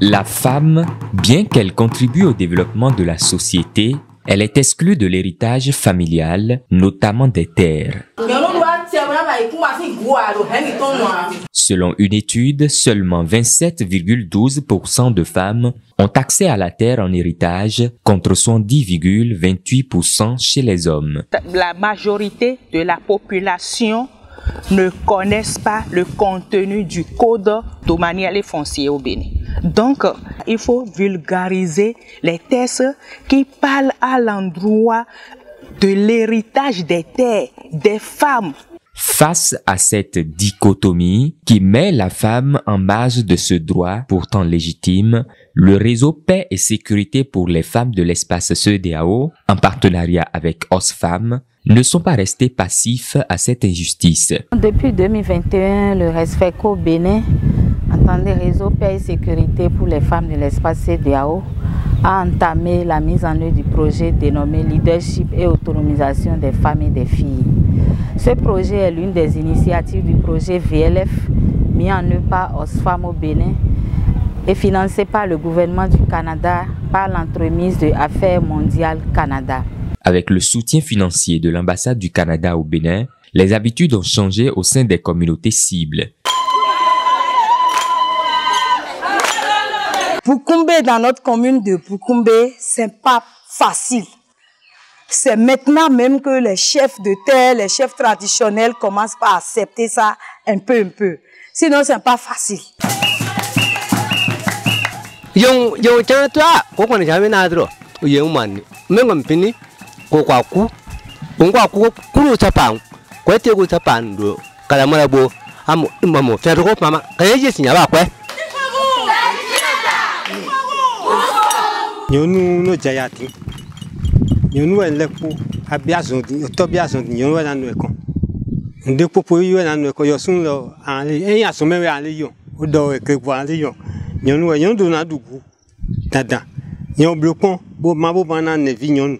La femme, bien qu'elle contribue au développement de la société, elle est exclue de l'héritage familial, notamment des terres. Selon une étude, seulement 27,12% de femmes ont accès à la terre en héritage contre 70,28% chez les hommes. La majorité de la population ne connaissent pas le contenu du code domanial et foncier au Bénin. Donc, il faut vulgariser les textes qui parlent à l'endroit de l'héritage des terres, des femmes. Face à cette dichotomie qui met la femme en marge de ce droit pourtant légitime, le réseau Paix et Sécurité pour les femmes de l'espace CEDEAO, en partenariat avec OSFAM, ne sont pas restés passifs à cette injustice. Depuis 2021, le RESFECO Bénin, entendez Réseau Paix et Sécurité pour les femmes de l'espace CEDEAO, a entamé la mise en œuvre du projet dénommé Leadership et autonomisation des femmes et des filles. Ce projet est l'une des initiatives du projet VLF mis en œuvre par OSFAM au Bénin et financé par le gouvernement du Canada par l'entremise de Affaires mondiales Canada. Avec le soutien financier de l'ambassade du Canada au Bénin, les habitudes ont changé au sein des communautés cibles. Boukoumbe, dans notre commune de Boukoumbe, c'est pas facile. C'est maintenant même que les chefs de terre, les chefs traditionnels commencent à accepter ça un peu. Sinon, c'est pas facile. Nous lepo abiazondi otobiazondi nous na nueko nde popo yo na nueko yo sun lo ali eyan so mewe ali yo odo ekebo ali yo nous do na dugu dada yon blopon bo mabo bana nevi nyonu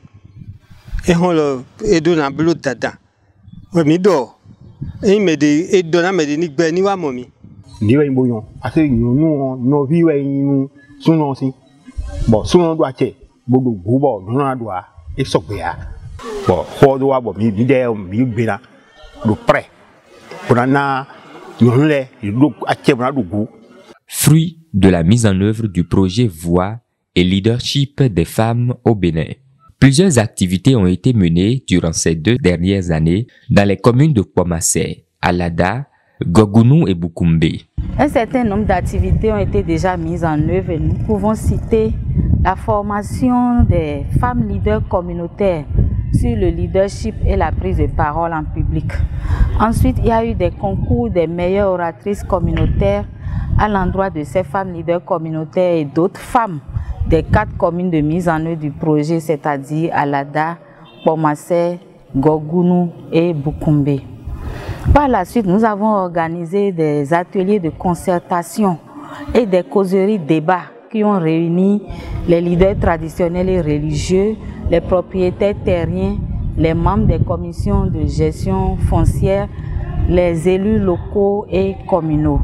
e hon lo edo na blo dada o mi do e me de edo na me de ni gbe ni wa mo mi ni we mboyon ase nyonu no vi we yin sunon si bo sunon do ache bodo gubo no na do et sokbea bon xodo wa bo mi de mi gbera do près pour na yonle do achebra do gu. Fruit de la mise en œuvre du projet Voix et Leadership des femmes au Bénin. Plusieurs activités ont été menées durant ces 2 dernières années dans les communes de Kwamassé, Alada, Gogounou et Boukoumbe. Un certain nombre d'activités ont été déjà mises en œuvre et nous pouvons citer la formation des femmes leaders communautaires sur le leadership et la prise de parole en public. Ensuite, il y a eu des concours des meilleures oratrices communautaires à l'endroit de ces femmes leaders communautaires et d'autres femmes des 4 communes de mise en œuvre du projet, c'est-à-dire Alada, Kwamassé, Gogounou et Boukoumbe. Par la suite, nous avons organisé des ateliers de concertation et des causeries débats qui ont réuni les leaders traditionnels et religieux, les propriétaires terriens, les membres des commissions de gestion foncière, les élus locaux et communaux.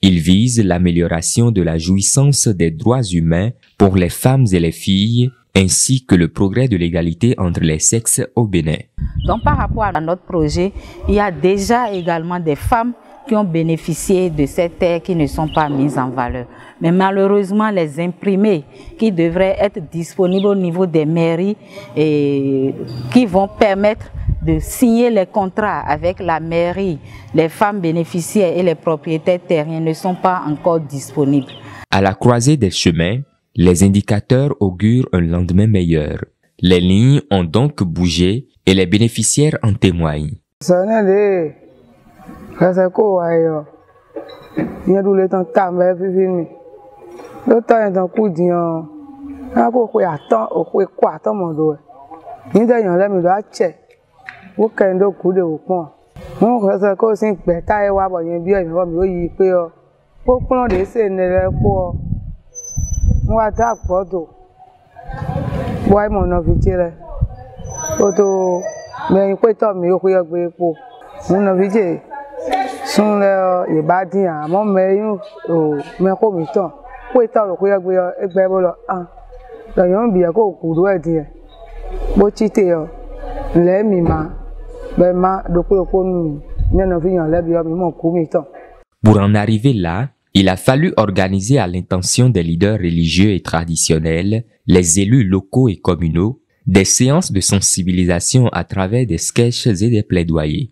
Il vise l'amélioration de la jouissance des droits humains pour les femmes et les filles, ainsi que le progrès de l'égalité entre les sexes au Bénin. Donc par rapport à notre projet, il y a déjà également des femmes qui ont bénéficié de ces terres qui ne sont pas mises en valeur. Mais malheureusement, les imprimés qui devraient être disponibles au niveau des mairies et qui vont permettre de signer les contrats avec la mairie, les femmes bénéficiaires et les propriétaires terriens ne sont pas encore disponibles. À la croisée des chemins, les indicateurs augurent un lendemain meilleur. Les lignes ont donc bougé et les bénéficiaires en témoignent. Pour en arriver là, il a fallu organiser à l'intention des leaders religieux et traditionnels, les élus locaux et communaux, des séances de sensibilisation à travers des sketchs et des plaidoyers.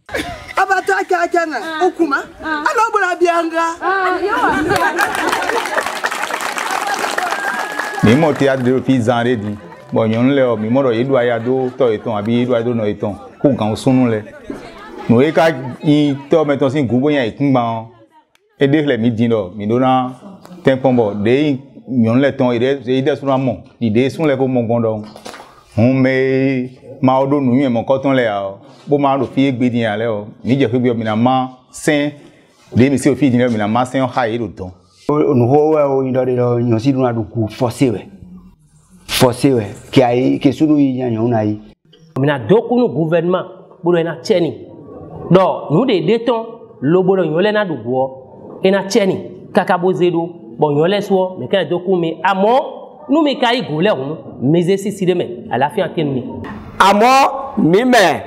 gouvernement donc nous des détons lobolo nyolena du bois et na tieni kakabozedo bon nyole so mais quand doku mais amo nous me kai gole on mais exercice de mais à la fin tenni amo mi me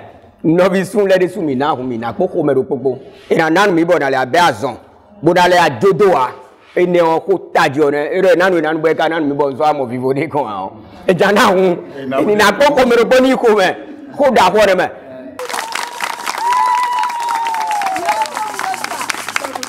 no bi sun le de sumi na hu mi na poko me do popo e na nanu mi bo na le abe azon bo na le adodo a e ne on ko tajo ne e re nanu nanu be ka nanu mi bo so amo vivo de kon a e jana hu ni na poko me do boni ko me ko da ho de me.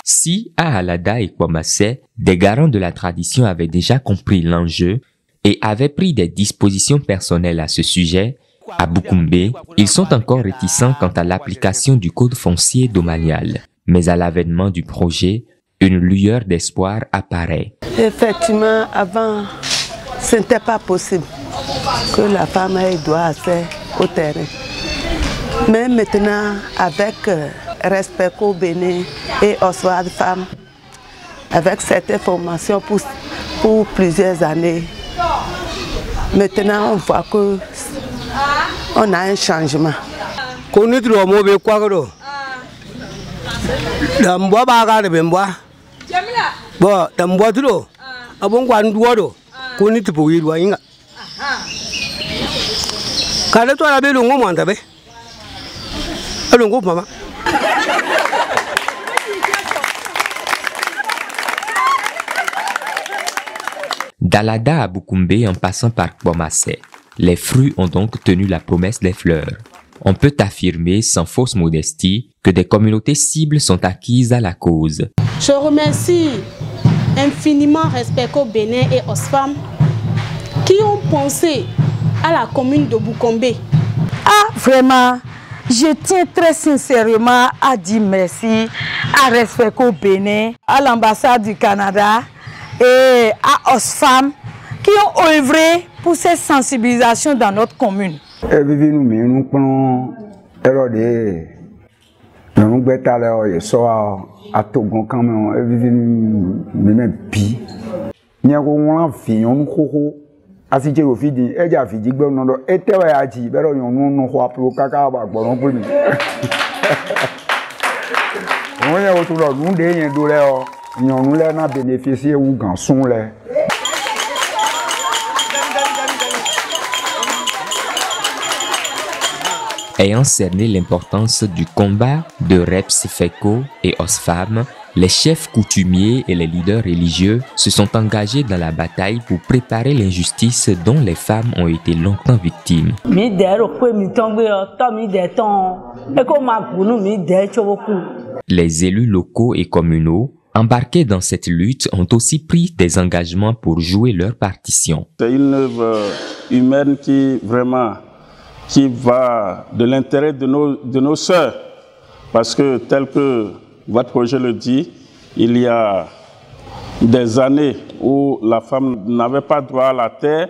Si à Alada et Kwamassé, des garants de la tradition avaient déjà compris l'enjeu et avaient pris des dispositions personnelles à ce sujet, à Bukumbe, ils sont encore réticents quant à l'application du code foncier domanial. Mais à l'avènement du projet, une lueur d'espoir apparaît. Effectivement, avant, ce n'était pas possible que la femme ait droit à faire au terrain. Mais maintenant, avec Respect au Bénin et Oswald Femmes, avec cette information pour plusieurs années, maintenant on voit que on a un changement. D'Alada à Bukumbe en passant par Kwamassé, les fruits ont donc tenu la promesse des fleurs. On peut affirmer sans fausse modestie que des communautés cibles sont acquises à la cause. Je remercie infiniment Respect au Bénin et Osfam qui ont pensé à la commune de Bukumbe. Ah, vraiment, je tiens très sincèrement à dire merci à Respect au Bénin, à l'ambassade du Canada et à Osfam qui ont œuvré pour cette sensibilisation dans notre commune. Ayant cerné l'importance du combat de Reps Feko et Osfam, les chefs coutumiers et les leaders religieux se sont engagés dans la bataille pour préparer l'injustice dont les femmes ont été longtemps victimes. Les élus locaux et communaux embarqués dans cette lutte ont aussi pris des engagements pour jouer leur partition. C'est une œuvre humaine qui va de l'intérêt de nos sœurs. Parce que tel que votre projet le dit, il y a des années où la femme n'avait pas droit à la terre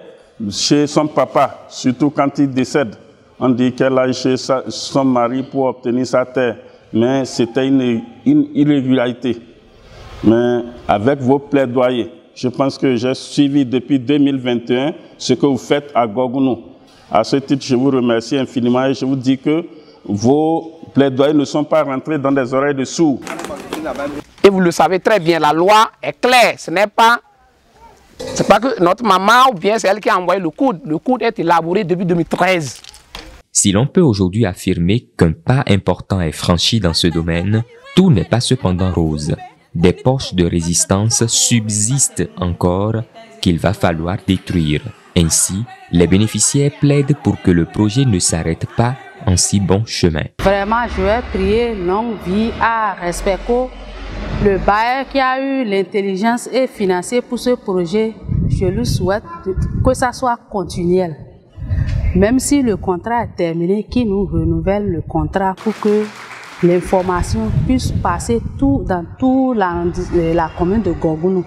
chez son papa, surtout quand il décède. On dit qu'elle a chez son mari pour obtenir sa terre, mais c'était une irrégularité. Mais avec vos plaidoyers, je pense que j'ai suivi depuis 2021 ce que vous faites à Gogounou. À ce titre, je vous remercie infiniment et je vous dis que vos plaidoyers ne sont pas rentrés dans des oreilles de sourds. Et vous le savez très bien, la loi est claire. Ce n'est pas C'est pas que notre maman ou bien c'est elle qui a envoyé le coude. Le coude est élaboré depuis 2013. Si l'on peut aujourd'hui affirmer qu'un pas important est franchi dans ce domaine, tout n'est pas cependant rose. Des poches de résistance subsistent encore qu'il va falloir détruire. Ainsi, les bénéficiaires plaident pour que le projet ne s'arrête pas en si bon chemin. Vraiment, je vais prier longue vie à Respeco, le bailleur qui a eu l'intelligence et financier pour ce projet. Je lui souhaite que ça soit continuel. Même si le contrat est terminé, qu'il nous renouvelle le contrat pour que l'information puisse passer dans toute la commune de Gorgounou.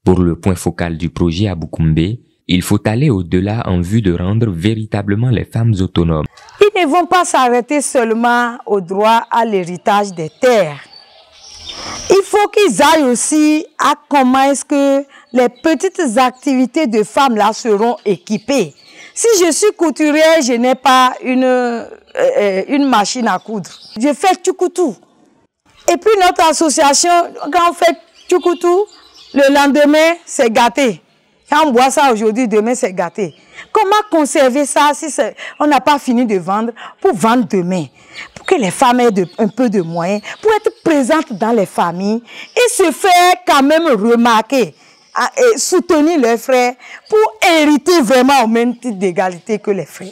Pour le point focal du projet à Boukoumbe, il faut aller au-delà en vue de rendre véritablement les femmes autonomes. Ils ne vont pas s'arrêter seulement au droit à l'héritage des terres. Il faut qu'ils aillent aussi à comment est-ce que les petites activités de femmes là seront équipées. Si je suis couturière, je n'ai pas une machine à coudre. Je fais tchoukoutou. Et puis notre association, quand on fait tchoukoutou, le lendemain, c'est gâté. Quand on boit ça aujourd'hui, demain, c'est gâté. Comment conserver ça si on n'a pas fini de vendre pour vendre demain? Pour que les femmes aient un peu de moyens, pour être présentes dans les familles et se faire quand même remarquer, et soutenir leurs frères pour hériter vraiment au même titre d'égalité que les frères.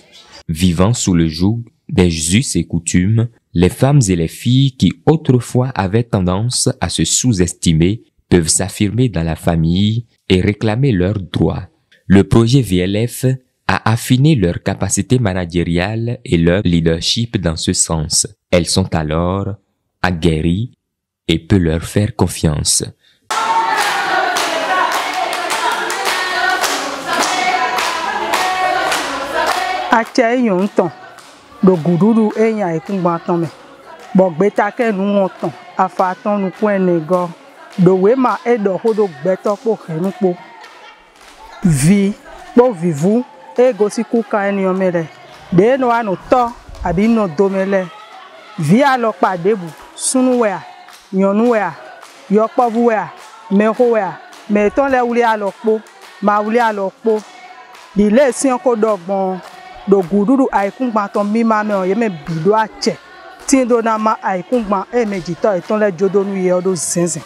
Vivant sous le joug des us et coutumes, les femmes et les filles qui autrefois avaient tendance à se sous-estimer peuvent s'affirmer dans la famille et réclamer leurs droits. Le projet VLF a affiné leur capacité managériale et leur leadership dans ce sens. Elles sont alors aguerries et peut leur faire confiance. Ache yonton do gududu enya ekungbaton me bo gbeta ke nu wonton afaton nu ku enego do we ma edo hodo gbeto po henu po vi po vivu e gosi ku ka eni omere de no anu to abi no domele vi alo pade bu sunu we a yonu we a yo povu we a meho we a me ton le wuli alo po ma wuli alo po di le si ko dogbon do gududu aikungba ton mi ma me o ye me bido ache tin do na ma aikungba e meji to iton le jodonu ye odo zinzin.